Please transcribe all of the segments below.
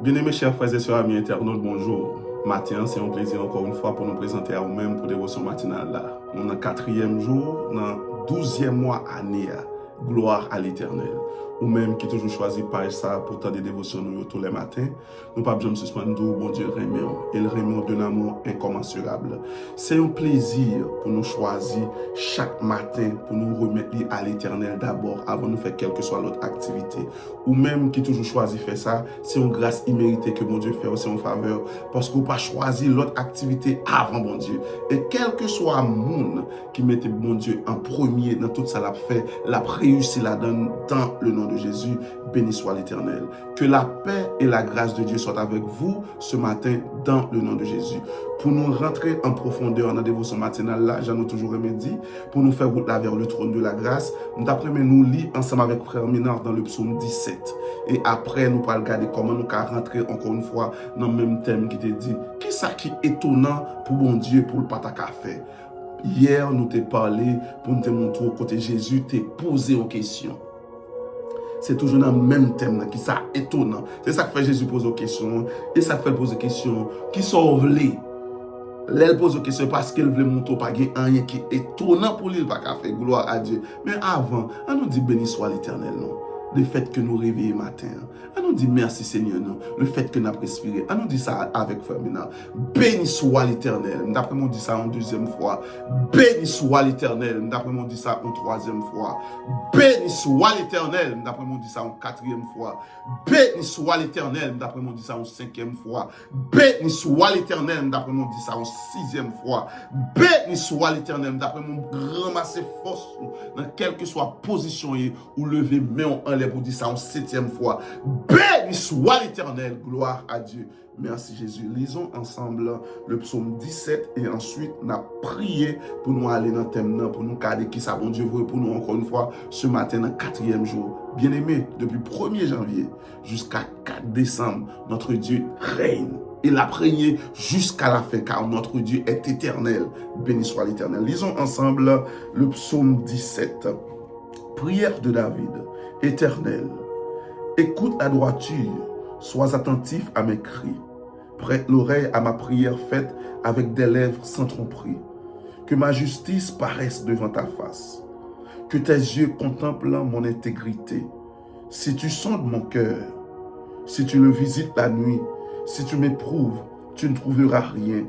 Bien-aimés chers frères et sœurs, amis internautes, bonjour. Matin, c'est un plaisir encore une fois pour nous présenter à vous-même pour dévotion matinale là. On est le 4e jour, dans le 12e mois année. Gloire à l'Éternel. Ou même qui toujours choisi page ça pour tant de dévotions nous tous les matins. Nous pas besoin de suspendre bon Dieu remercions. Et le remercions d'un amour incommensurable. C'est un plaisir pour nous choisir chaque matin pour nous remettre à l'Éternel d'abord avant de faire quelle que soit l'autre activité. Ou même qui toujours choisi faire ça, c'est une grâce imméritée que bon Dieu fait, c'est une faveur parce qu'on pas choisi l'autre activité avant bon Dieu. Et quel que soit le monde qui mettait bon Dieu en premier dans tout ça l'a fait, l'a réussi la donne dans le nom de Jésus. Béni soit l'Éternel. Que la paix et la grâce de Dieu soient avec vous ce matin dans le nom de Jésus. Pour nous rentrer en profondeur dans la dévotion matinale là, j'en ai toujours dit, pour nous faire route là vers le trône de la grâce, nous après nous lire ensemble avec frère Minard dans le psaume 17. Et après nous allons regarder comment nous allons rentrer encore une fois dans le même thème qui te dit, qui ça qui est étonnant pour bon Dieu pour le pata qu'a fait. Hier, nous t'ai parlé pour nous te montrer côté Jésus t'ai posé aux questions. C'est toujours dans le même thème qui ça étonnant. C'est ça que fait Jésus poser aux questions. Et ça fait poser aux questions qui sont volées. Elle pose aux questions parce qu'elle veut montrer pas rien qui est étonnant pour lui, pas qu'à faire gloire à Dieu. Mais avant, on nous dit béni soit l'Éternel, non? Le fait que nous réveillons matin. On nous dit merci Seigneur, non? Le fait que nous avons respiré. On nous dit ça avec Fermina. Béni soit l'Éternel. D'après moi, on dit ça en deuxième fois. Béni soit l'Éternel. D'après moi, on dit ça en troisième fois. Béni soit l'Éternel. D'après moi, on dit ça en quatrième fois. Béni soit l'Éternel. D'après moi, on dit ça en cinquième fois. Béni soit l'Éternel. D'après moi, on dit ça en sixième fois. Béni soit l'Éternel. D'après moi, ramasser force dans quelle que soit position ou lever main en l'air pour dire ça en septième fois. Béni soit l'Éternel. Gloire à Dieu. Merci Jésus. Lisons ensemble le psaume 17 et ensuite on a prié pour nous aller dans le thème, pour nous garder qui ça bon Dieu veut pour nous encore une fois ce matin dans le 4e jour. Bien aimé, depuis 1er janvier jusqu'à 4 décembre, notre Dieu règne. Il a régné jusqu'à la fin car notre Dieu est éternel. Béni soit l'Éternel. Lisons ensemble le psaume 17. Prière de David. Éternel, écoute la droiture, sois attentif à mes cris. Prête l'oreille à ma prière faite avec des lèvres sans tromperie. Que ma justice paraisse devant ta face. Que tes yeux contemplent mon intégrité. Si tu sondes mon cœur, si tu le visites la nuit, si tu m'éprouves, tu ne trouveras rien.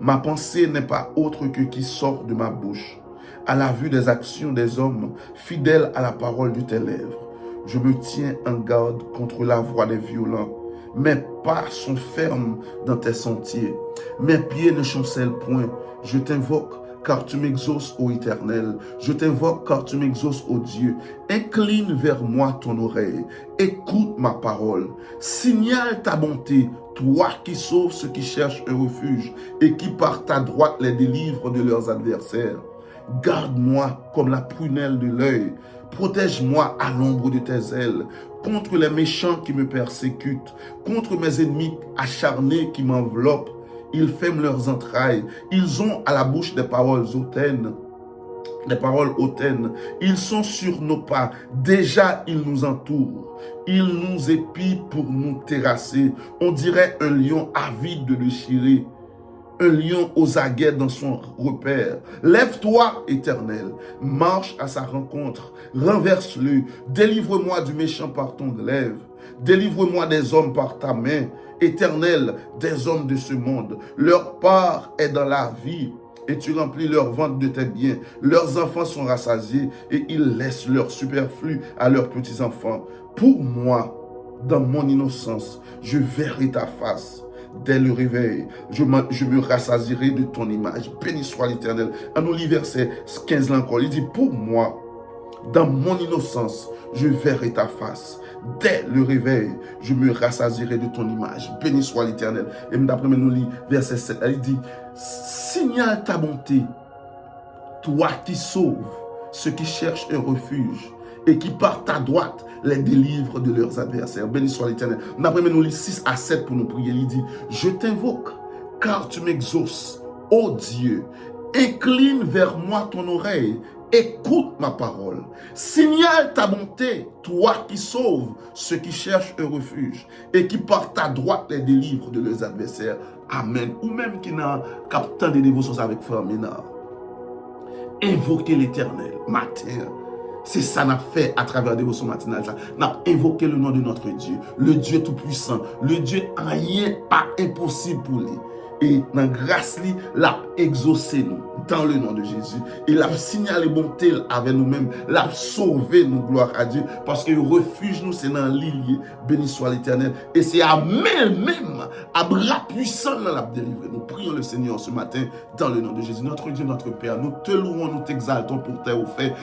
Ma pensée n'est pas autre que qui sort de ma bouche. À la vue des actions des hommes, fidèles à la parole de tes lèvres, je me tiens en garde contre la voix des violents. Mes pas sont fermes dans tes sentiers. Mes pieds ne chancellent point. Je t'invoque car tu m'exauces, ô Éternel. Je t'invoque car tu m'exauces, ô Dieu. Incline vers moi ton oreille. Écoute ma parole. Signale ta bonté, toi qui sauves ceux qui cherchent un refuge et qui par ta droite les délivrent de leurs adversaires. Garde-moi comme la prunelle de l'œil. Protège-moi à l'ombre de tes ailes, contre les méchants qui me persécutent, contre mes ennemis acharnés qui m'enveloppent. Ils ferment leurs entrailles, ils ont à la bouche des paroles hautaines. Des paroles hautaines, ils sont sur nos pas, déjà ils nous entourent, ils nous épient pour nous terrasser. On dirait un lion avide de déchirer. Un lion aux aguets dans son repère. Lève-toi, Éternel, marche à sa rencontre, renverse-le, délivre-moi du méchant par ton glaive, délivre-moi des hommes par ta main, Éternel, des hommes de ce monde. Leur part est dans la vie, et tu remplis leur ventre de tes biens. Leurs enfants sont rassasiés, et ils laissent leur superflu à leurs petits-enfants. Pour moi, dans mon innocence, je verrai ta face. Dès le réveil, je me rassasierai de ton image. Béni soit l'Éternel. En nous lit verset 15 là encore, il dit, pour moi, dans mon innocence, je verrai ta face. Dès le réveil, je me rassasierai de ton image. Béni soit l'Éternel. Et d'après nous lit verset 7, il dit, signale ta bonté, toi qui sauves ceux qui cherchent un refuge et qui par ta droite les délivrent de leurs adversaires. Béni soit l'Éternel. D'après nous lit 6 à 7 pour nous prier. Il dit, je t'invoque car tu m'exauces, ô Dieu. Incline vers moi ton oreille écoute ma parole. Signale ta bonté, toi qui sauves ceux qui cherchent un refuge et qui par ta droite les délivre de leurs adversaires. Amen. Ou même qui n'a capté des dévotions avec frère Ménard. Invoquez l'Éternel matin. C'est ça qu'on a fait à travers la dévotion matinale. On a invoqué le nom de notre Dieu, le Dieu tout-puissant, le Dieu rien pas impossible pour lui. Et dans grâce li, l'a exaucé nous dans le nom de Jésus. Et l'a signalé bonté avec nous-mêmes, l'a sauvé nous, gloire à Dieu, parce que le refuge nous, c'est dans l'île, béni soit l'Éternel. Et c'est à même, à bras puissants, nous l'a délivré. Nous prions le Seigneur ce matin dans le nom de Jésus. Notre Dieu, notre Père, nous te louons, nous t'exaltons pour tes faits.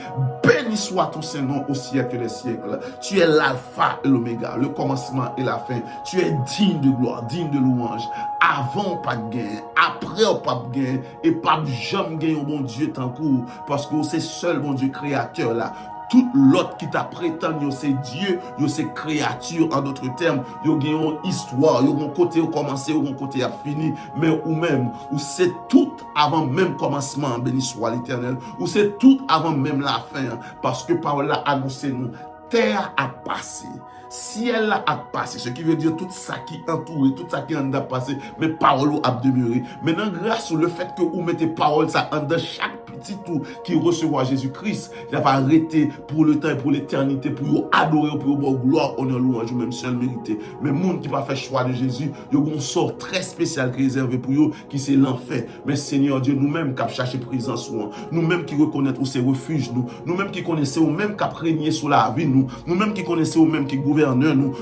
Béni soit ton Saint-Nom au siècle des siècles. Tu es l'alpha et l'oméga, le commencement et la fin. Tu es digne de gloire, digne de louange. Avant, pas de gain. Après, pas de gain. Et pas jamais gain, bon Dieu, tant court. Parce que c'est seul, bon Dieu, créateur là. Tout l'autre qui t'a prétendu, c'est Dieu, c'est créature, en d'autres termes, il y a une histoire, il y a un côté au commencé, il y a un côté à fini, mais ou même, ou c'est tout avant même commencement, béni soit l'Éternel, ou c'est tout avant même la fin, parce que par là, annoncé nous, terre a passé. Ciel a passé, ce qui veut dire tout ça qui entoure, tout ça qui en a passé, mais parole a demeuré. Maintenant, grâce au fait que vous mettez parole ça en dans chaque petit tout qui recevra Jésus-Christ, il va arrêter pour le temps et pour l'éternité, pour adorer, pour avoir gloire, honneur, louange, même seul mérité. Mais le monde qui va faire choix de Jésus, il y a un sort très spécial qui est réservé pour eux, qui c'est l'enfer. Mais Seigneur Dieu, nous-mêmes qui cherchons présence, nous-mêmes qui reconnaissons ces refuges, nous-mêmes qui connaissons, nous-mêmes qui régné sur la vie, nous-mêmes qui connaissons, nous-mêmes qui gouvernent,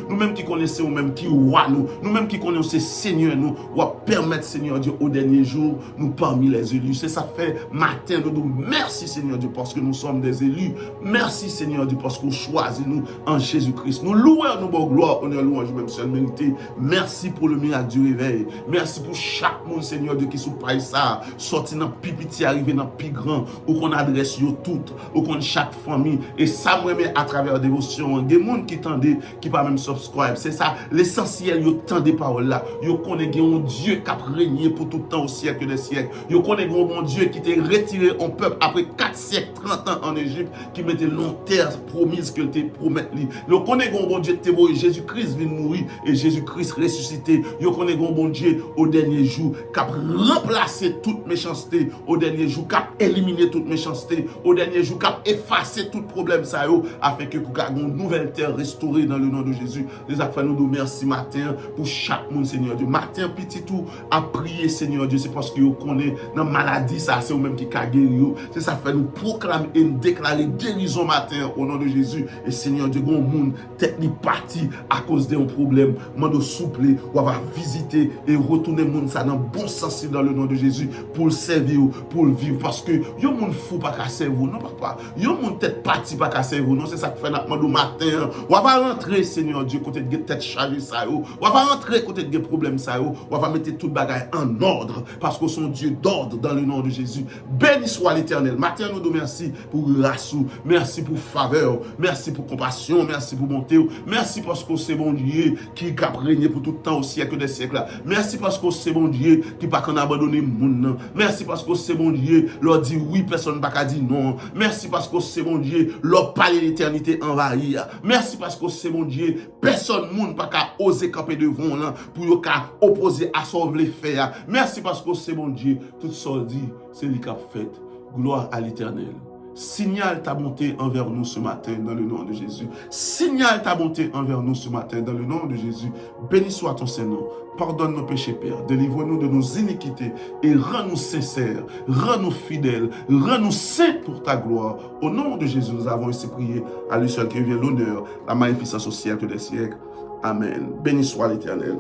nous-mêmes qui connaissons, nous-mêmes qui roi, nous-mêmes qui connaissons Seigneur, nous, va permettre, Seigneur Dieu, au dernier jour, nous parmi les élus. C'est ça fait matin, nous merci, Seigneur Dieu, parce que nous sommes des élus. Merci, Seigneur Dieu, parce qu'on choisit nous en Jésus-Christ. Nous louons, nous bonne gloire, honneur, louange, même seul mérité. Merci pour le miracle du réveil. Merci pour chaque monde, Seigneur Dieu, qui sous paille ça, sorti dans pipiti, arrivé dans plus grand, où qu'on adresse yo toutes, où qu'on chaque famille. Et ça, moi, à travers la dévotion, des gens qui tendent, qui pas même subscribe. C'est ça, l'essentiel, yo tendez paroles là. Yo connaît un Dieu qui a régné pour tout le temps au siècle des siècles. Yo connaît un bon Dieu qui t'est retiré en peuple après 4 siècles, 30 ans en Égypte, qui mettait long terre promise que te promet lui. Yo connaît un bon Dieu qui t'est Jésus-Christ vient mourir et Jésus-Christ ressuscité. Yo connaît un bon Dieu au dernier jour qui a remplacé toute méchanceté, au dernier jour qui a éliminé toute méchanceté, au dernier jour qui a effacé tout problème ça yo, afin que vous ayez une nouvelle terre restaurée dans le nom de Jésus. Les affaires nous merci matin pour chaque monde, Seigneur Dieu. Matin, petit tout, à prier, Seigneur Dieu. C'est parce que vous connaissez dans la maladie, ça, c'est vous-même qui a guéri. C'est ça fait nous proclamer et nous déclarer guérison matin au nom de Jésus. Et Seigneur Dieu, bon monde, tête li parti à cause d'un problème. Mande souple, ou va visiter et retourner monde ça dans bon sens dans le nom de Jésus pour le servir, pour le vivre. Parce que yo monde fou pas qu'à servir, non papa. Yo monde tête parti pas qu'à servir, non. C'est ça que fait notre mande matin. On va rentrer, Seigneur Dieu, côté de tête chargée ça yo. On va rentrer côté de problème ça yo. On va mettre tout bagaille en ordre parce que son Dieu d'ordre dans le nom de Jésus. Béni soit l'Éternel. Matin nous merci pour grâce, merci pour faveur, merci pour compassion, merci pour bonté. Merci parce que c'est bon Dieu qui a régné pour tout le temps au siècle des siècles. Merci parce que c'est bon Dieu qui pas qu'on abandonné monde. Merci parce que c'est bon Dieu leur dit oui, personne pas qu'à dire non. Merci parce que c'est bon Dieu leur parler l'éternité envahir. Merci parce que c'est bon Dieu personne monde pas qu'à oser camper devant là pour qu'à opposer à sauver les faire. Merci parce que c'est bon Dieu tout ça dit c'est lui qui a fait. Gloire à l'Éternel. Signale ta bonté envers nous ce matin dans le nom de Jésus. Signale ta bonté envers nous ce matin dans le nom de Jésus. Béni soit ton Saint-Nom. Pardonne nos péchés, Père. Délivre-nous de nos iniquités et rends-nous sincères, rends-nous fidèles, rends-nous saints pour ta gloire. Au nom de Jésus, nous avons ici prié. À lui seul qui vient l'honneur, la magnificence au siècle des siècles. Amen. Béni soit l'Éternel.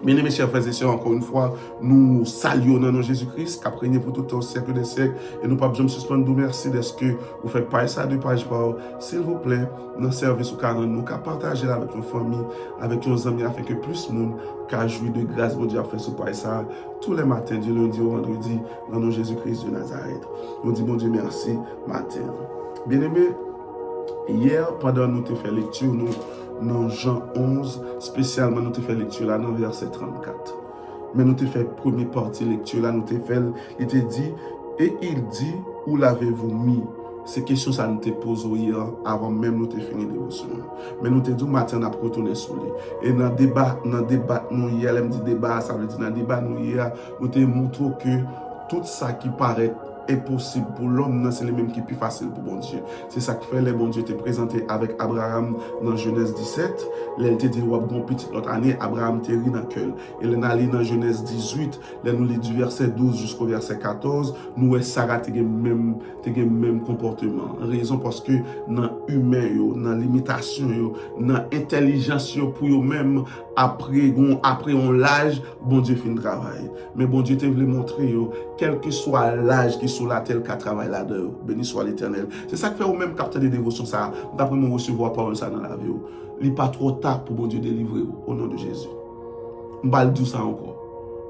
Bien-aimés chers frères et sœurs, encore une fois, nous saluons dans nom Jésus-Christ, qui a régné pour tout le temps, siècle des siècles, et nous ne pouvons pas suspendre nous merci de ce que vous faites pas ça de page par, s'il vous plaît, dans service au 40, nous qu'à partager avec nos familles, avec nos amis, afin que plus de monde qu'à jouir de grâce, mon Dieu, à faire ce page ça, tous les matins, du lundi au vendredi, dans nom Jésus-Christ de Nazareth. Nous disons, bon Dieu, merci, matin. Bien-aimés, hier, pendant nous te fait lecture, nous, dans Jean 11, spécialement, nous te fait lecture là, dans verset 34. Mais nous te fait première partie lecture là, nous te fait, il te dit, et il dit, où l'avez-vous mis? ces questions, ça nous te pose hier, avant même nous te fini dévotion. Mais nous te dit, matin, on a retourné sur lui. Et dans le débat, nous hier, elle me dit débat, ça veut dire dans le débat, nous hier, nous te montrons que tout ça qui paraît impossible pour l'homme, c'est le même qui est plus facile pour bon Dieu. C'est ça que fait les bon Dieu te présenté avec Abraham dans Genèse 17. Là, il te dit, bon petit l'autre année, Abraham te rit dans le cœur. Et là, dans Genèse 18, là, nous lit du verset 12 jusqu'au verset 14, nous, Sarah, te même comportement. Raison parce que dans l'humain, dans l'imitation, dans l'intelligence, pour eux-mêmes, après on l'âge, bon Dieu fait un travail. Mais bon Dieu te voulait montrer, quel que soit l'âge qui sur la terre, qu'à travail là-dedans, béni soit l'Éternel. C'est ça que fait au même capteur de dévotion, ça, d'après mon recevoir parole ça dans la vie. Il n'est pas trop tard pour bon Dieu délivrer au nom de Jésus. On va le dire ça encore.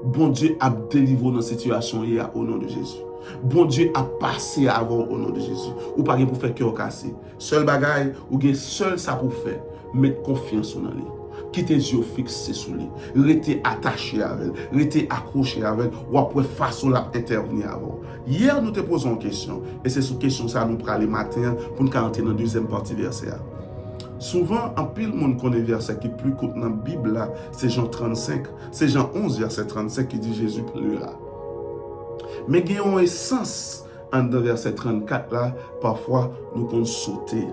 Bon Dieu a délivré dans la situation au nom de Jésus. Bon Dieu a passé avant au nom de Jésus. Ou pas pour faire cœur cassé. Seul bagaille, ou bien seul ça pour faire, mettre confiance en lui. Qui tes yeux fixés sur lui, rester attaché à elle, rester accroché à elle, ou après façon la intervenir avant. Hier, nous te posons une question, et c'est sur question ça nous prenons le matin pour nous entrer dans la deuxième partie verset. Souvent, en pile, monde connaît verset qui est plus court dans la Bible, là, c'est Jean 35, c'est Jean 11, verset 35 qui dit Jésus pleura. Mais il y a une essence dans le verset 34 là, parfois nous pouvons sauter.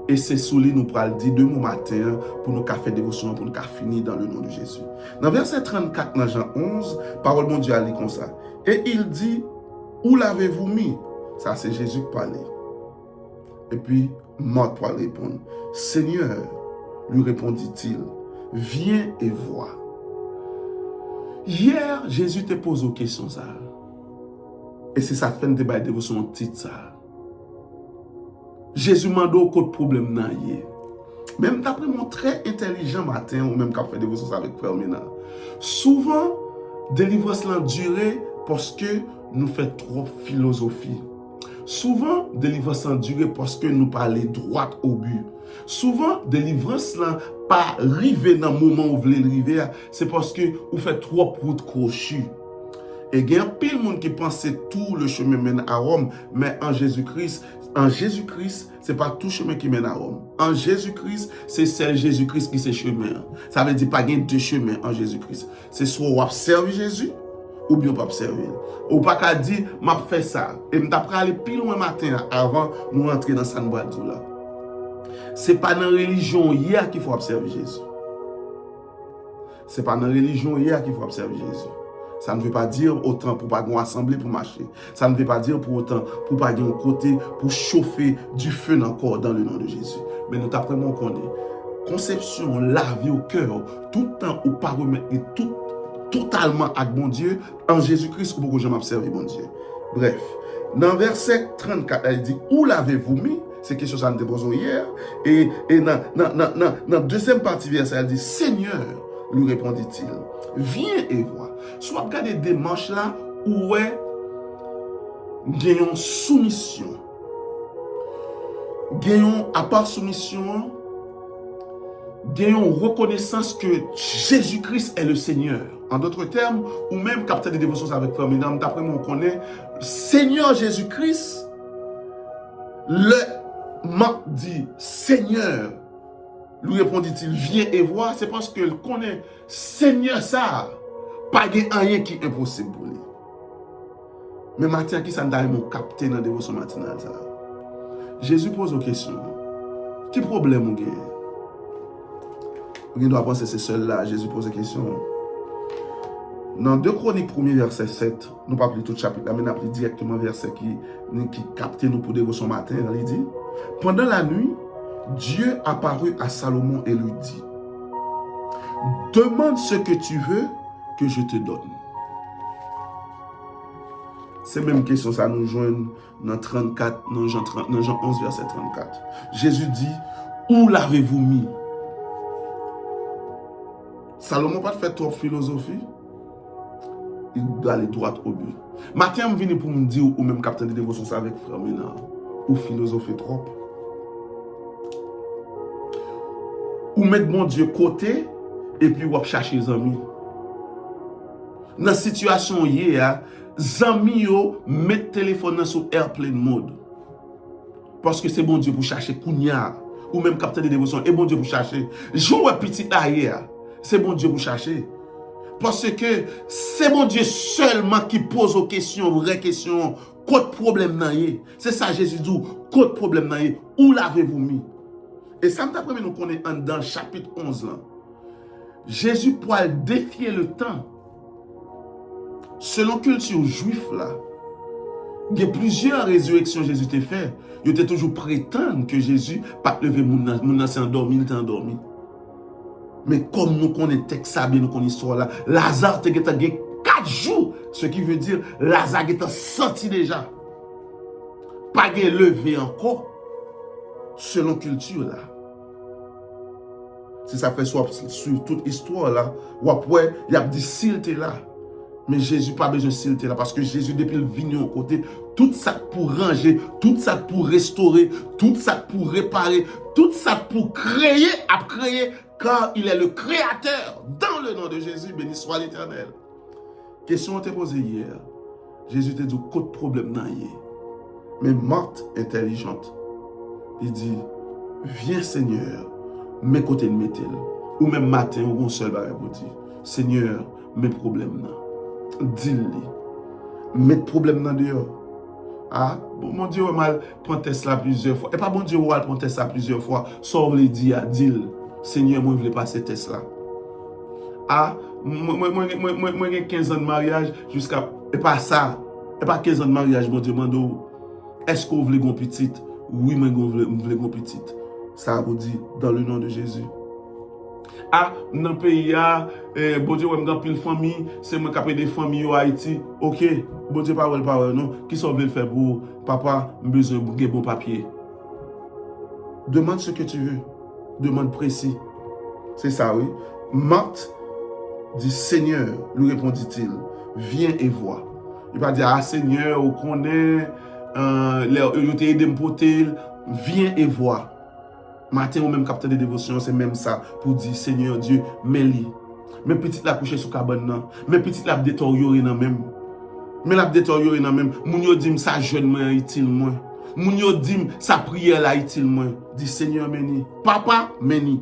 Et c'est sous lui nous pral dire demain matin pour nous faire dévotion, pour nous finir dans le nom de Jésus. Dans verset 34, dans Jean 11, parole de Dieu a dit comme ça. Et il dit, où l'avez-vous mis? Ça c'est Jésus qui parlait. Et puis, Marthe pour répondre. Seigneur, lui répondit-il, viens et vois. Hier, Jésus te pose une question ça. Et c'est ça fait un débat de dévotion titre ça. Jésus m'a dit aucun problème n'a hier. Même d'après mon très intelligent matin, ou même quand fait dévotion avec Frère Mina, souvent, délivrance l'a duré parce que nous faisons trop philosophie. Souvent, délivrance l'a duré parce que nous parlons droit au but. Souvent, délivrance l'a pas arrivé dans le moment où vous voulez arriver, c'est parce que vous faites trop routes crochues. Et il y a pile de monde qui pensait tout le chemin mène à Rome, mais en Jésus-Christ, ce n'est pas tout chemin qui mène à Rome. En Jésus-Christ, c'est celle Jésus-Christ qui c'est chemin. Ça veut dire pas qu'il y a deux chemins en Jésus-Christ. C'est soit on observe Jésus, ou bien on pas observer. Ou pas qu'à dire, m'a fait ça. Et m'après aller plus loin matin avant nous rentrer dans San Boadou là. C'est pas dans la religion hier qu'il faut observer Jésus. C'est pas dans la religion hier qu'il faut observer Jésus. Ça ne veut pas dire autant pour pas une assemblée pour marcher. Ça ne veut pas dire pour autant pour pas un côté pour chauffer du feu encore dans le nom de Jésus. Mais nous t'apprenons qu'on est conception, la vie au cœur, tout le temps ou pas remettre tout totalement avec bon Dieu en Jésus-Christ pour que je m'observe bon Dieu. Bref, dans verset 34, elle dit où l'avez-vous mis? C'est quelque chose que nous déposons hier. Et dans la deuxième partie verset, elle dit Seigneur, lui répondit-il, viens et vois. Soit regardez des manches là où est gagnons soumission. Gagnons à part soumission, gagnons reconnaissance que Jésus-Christ est le Seigneur. En d'autres termes, ou même capteur de dévotion avec Frère Mesdames, d'après moi on connaît Seigneur Jésus-Christ, le m'a dit Seigneur, lui répondit-il, viens et vois, c'est parce qu'il connaît Seigneur ça, pas de rien qui est impossible pour lui. Mais matin, qui s'en d'ailleurs mon capté dans la dévotion matinale ça. Jésus pose une question. Quel problème vous avez? Vous doit penser c'est seul là, Jésus pose une question. Dans 2 Chroniques 1er verset 7, nous ne parlons pas tout le chapitre, mais nous appelons directement verset qui capte nous pour dévotion matin, il dit, pendant la nuit, Dieu apparut à Salomon et lui dit, demande ce que tu veux que je te donne. C'est la même question, ça nous joint dans 34, dans Jean 11, verset 34. Jésus dit, où l'avez-vous mis? Salomon n'a pas fait trop de philosophie. Il doit aller droit au but. Matin, je viens pour me dire, ou même capitaine de dévotion avec Frère Ménard, ou philosophie trop. Ou mettre mon Dieu côté, et puis ou chercher les amis. Dans la situation hier, les amis mettent le téléphone sur airplane mode. Parce que c'est bon Dieu pour chercher Kounia. Ou même capteur de dévotion. Et bon Dieu pour chercher. Joue un petit arrière. C'est bon Dieu pour chercher. Parce que c'est bon Dieu seulement qui pose aux questions, vraies questions. Quel problème n'a y? C'est ça Jésus dit. Quel problème n'a y? Où l'avez-vous mis? Et ça me d'après nous connaît dans le chapitre 11 là. Jésus pourra défier le temps. Selon culture juive là, il y a plusieurs résurrections que Jésus t'a fait. Il était toujours prétendre que Jésus pas levé mon s'est endormi, il était endormi. Mais comme nous connaissons texte ça, nous connaissons l'histoire là, Lazare était 4 jours, ce qui veut dire Lazare était sorti déjà. Pas levé encore, selon culture là. Si ça fait soit sur toute histoire là, ou après, il y a dit s'il était là. Mais Jésus pas besoin de s'il était là, parce que Jésus, depuis le vignon au côté, tout ça pour ranger, tout ça pour restaurer, tout ça pour réparer, tout ça pour créer, à créer, car il est le créateur. Dans le nom de Jésus, béni soit l'Éternel. Question t'est posée hier. Jésus t'a dit, quel problème n'a y. Mais Marthe, intelligente, il dit, viens Seigneur, mes côtés de métal, ou même matin, ou un seul baril pour dire, Seigneur, mes problèmes n'a. Dis-le. Mettre problème dans dehors. Ah, mon Dieu, mal prend Tesla plusieurs fois. Et pas bon Dieu, on prend Tesla plusieurs fois. Sauve les dire, dis-le. Seigneur, moi, je voulais passer Tesla. Ah, moi, j'ai 15 ans de mariage jusqu'à. Et pas ça. Et pas 15 ans de mariage, mon Dieu, demande. Est-ce que vous voulez une petite? Oui, mais vous voulez une petite. Ça vous dit, dans le nom de Jésus. Ah, dans le pays, bon Dieu, on a pile famille, c'est moi qui ai des familles au Haïti. Ok, bon Dieu, parole, non. Qui sont venus faire pour papa, besoin de bon papier. Demande ce que tu veux. Demande précis. C'est ça, oui. Marthe dit, Seigneur, lui répondit-il, viens et vois. Il va dire, ah Seigneur, on connaît, il t'a aidé pour viens et vois. Matin ou même capteur de dévotion, c'est même ça pour dire Seigneur Dieu, mets-li. Mes petites la coucher sous cabane, mes petites la détérioré dans même. Mais la détérioré dans même. Moun yo dit ça jeune moi utile moi. Moun yo dit sa prière là utile moi. Dit Seigneur meni. Papa meni.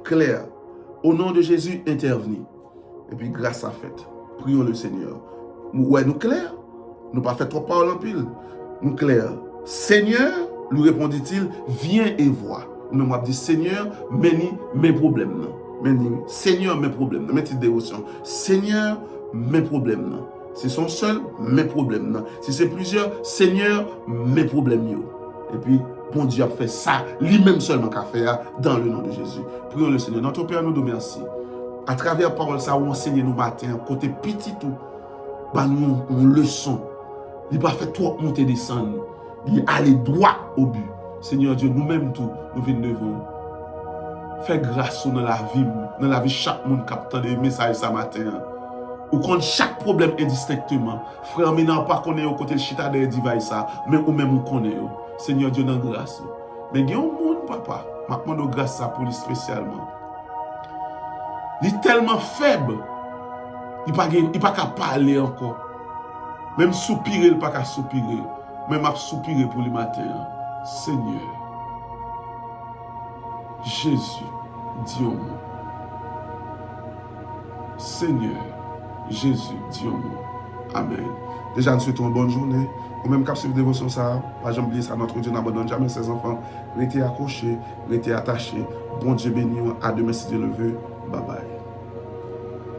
Claire. Au nom de Jésus intervenez. Et puis grâce à fait. Prions le Seigneur. Ouais, nous clair. Nous pas fait trop parole en pile. Nous clair. Seigneur, lui répondit-il, viens et vois. Nous m'a dit, Seigneur, meni mes problèmes. Meni, Seigneur, mes problèmes. Mes petites dévotions. Seigneur, mes problèmes. Si sont seuls, mes problèmes. Si c'est plusieurs, Seigneur, mes problèmes. Et puis, bon Dieu a fait ça, lui-même seulement qu'a fait dans le nom de Jésus. Prions le Seigneur. Notre Père, nous remercie. À travers la parole, ça, on enseigne nous matin, côté petit tout, bah, nous, on leçon. Il va faire trop monter descendre. Il aller droit au but. Seigneur Dieu, nous-mêmes tout, nous venons devant. Fais grâce dans la vie chaque monde qui a des messages ce matin. Ou contre chaque problème indistinctement. Frère, nous n'avons pas connu au côté de chita de device, mais ou même nous connaissons. Seigneur Dieu, dans grâce. Mais il y a un monde, papa, je demande grâce pour lui spécialement. Il est tellement faible, il n'est pas capable de parler encore. Même soupirer, il n'est pas capable de soupirer. Même à soupirer pour le matin. Seigneur, Jésus, dis-moi. Seigneur, Jésus, dis-moi. Amen. Déjà, nous souhaitons une bonne journée. Ou même quand vous dévotion ça, pas jamais oublier ça, notre Dieu n'abandonne jamais ses enfants. Restez accrochés, restez attachés. Bon Dieu béni, à demain si Dieu le veut. Bye bye.